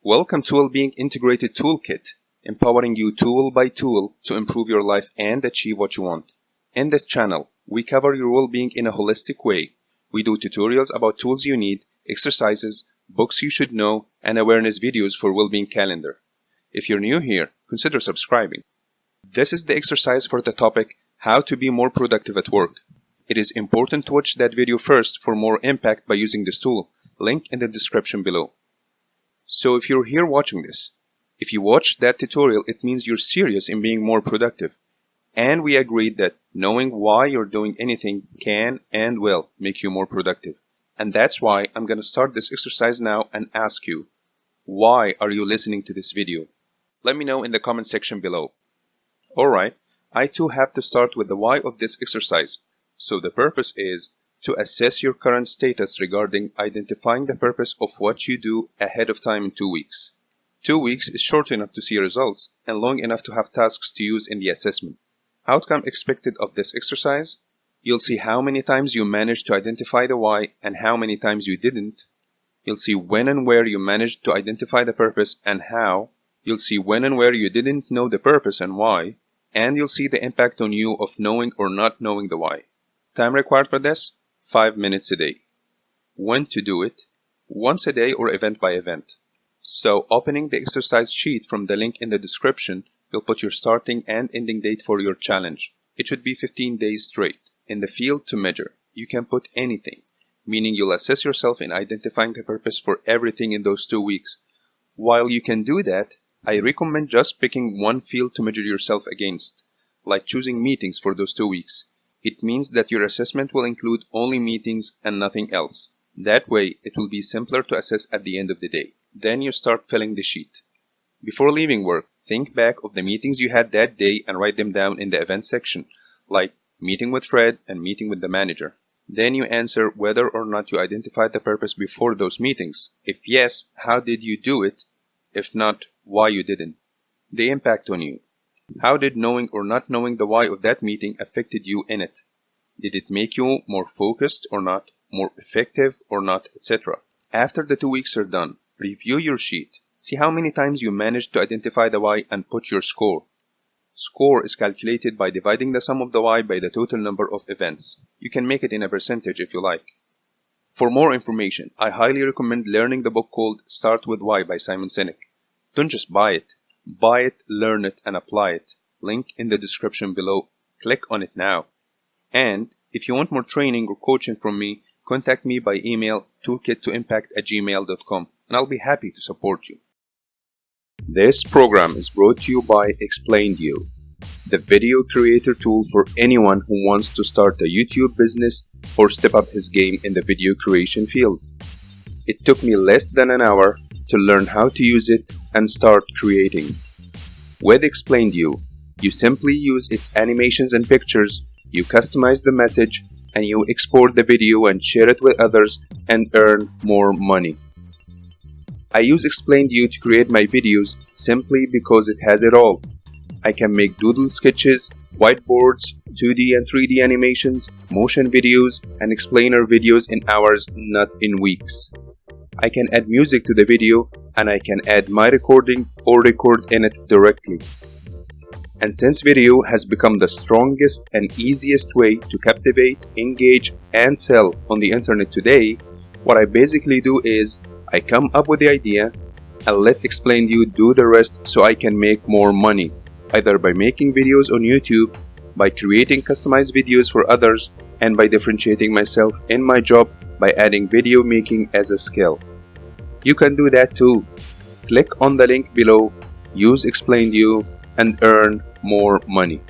Welcome to Wellbeing Integrated Toolkit, empowering you tool by tool to improve your life and achieve what you want. In this channel, we cover your well-being in a holistic way. We do tutorials about tools you need, exercises, books you should know, and awareness videos for well-being calendar. If you're new here, consider subscribing. This is the exercise for the topic, How to be more productive at work. It is important to watch that video first for more impact by using this tool. Link in the description below. So if you're here watching this, if you watched that tutorial, it means you're serious in being more productive. And we agreed that knowing why you're doing anything can and will make you more productive. And that's why I'm going to start this exercise now and ask you, why are you listening to this video? Let me know in the comment section below. Alright, I too have to start with the why of this exercise. So the purpose is to assess your current status regarding identifying the purpose of what you do ahead of time in 2 weeks. 2 weeks is short enough to see results and long enough to have tasks to use in the assessment. Outcome expected of this exercise? You'll see how many times you managed to identify the why and how many times you didn't. You'll see when and where you managed to identify the purpose and how. You'll see when and where you didn't know the purpose and why. And you'll see the impact on you of knowing or not knowing the why. Time required for this? 5 minutes a day. When to do it? Once a day or event by event. So opening the exercise sheet from the link in the description, you'll put your starting and ending date for your challenge. It should be 15 days straight. In the field to measure, you can put anything, meaning you'll assess yourself in identifying the purpose for everything in those 2 weeks. While you can do that, I recommend just picking one field to measure yourself against, like choosing meetings for those 2 weeks. It means that your assessment will include only meetings and nothing else. That way, it will be simpler to assess at the end of the day. Then you start filling the sheet. Before leaving work, think back of the meetings you had that day and write them down in the event section, like meeting with Fred and meeting with the manager. Then you answer whether or not you identified the purpose before those meetings. If yes, how did you do it? If not, why you didn't. The impact on you. How did knowing or not knowing the why of that meeting affected you in it? Did it make you more focused or not, more effective or not, etc.? After the 2 weeks are done, review your sheet. See how many times you managed to identify the why and put your score. Score is calculated by dividing the sum of the why by the total number of events. You can make it in a percentage if you like. For more information, I highly recommend learning the book called Start With Why by Simon Sinek. Don't just buy it. Buy it, learn it, and apply it. Link in the description below. Click on it now. And if you want more training or coaching from me, contact me by email toolkit2impact@gmail.com and I'll be happy to support you. This program is brought to you by Explained You, the video creator tool for anyone who wants to start a YouTube business or step up his game in the video creation field. It took me less than an hour to learn how to use it and start creating. With Explained You, you simply use its animations and pictures, you customize the message, and you export the video and share it with others and earn more money. I use Explained You to create my videos simply because it has it all. I can make doodle sketches, whiteboards, 2D and 3D animations, motion videos, and explainer videos in hours, not in weeks. I can add music to the video and I can add my recording or record in it directly. And since video has become the strongest and easiest way to captivate, engage, and sell on the internet today, what I basically do is I come up with the idea and let Explained You do the rest so I can make more money, either by making videos on YouTube, by creating customized videos for others, and by differentiating myself in my job by adding video making as a skill. You can do that too. Click on the link below, use Explained You, and earn more money.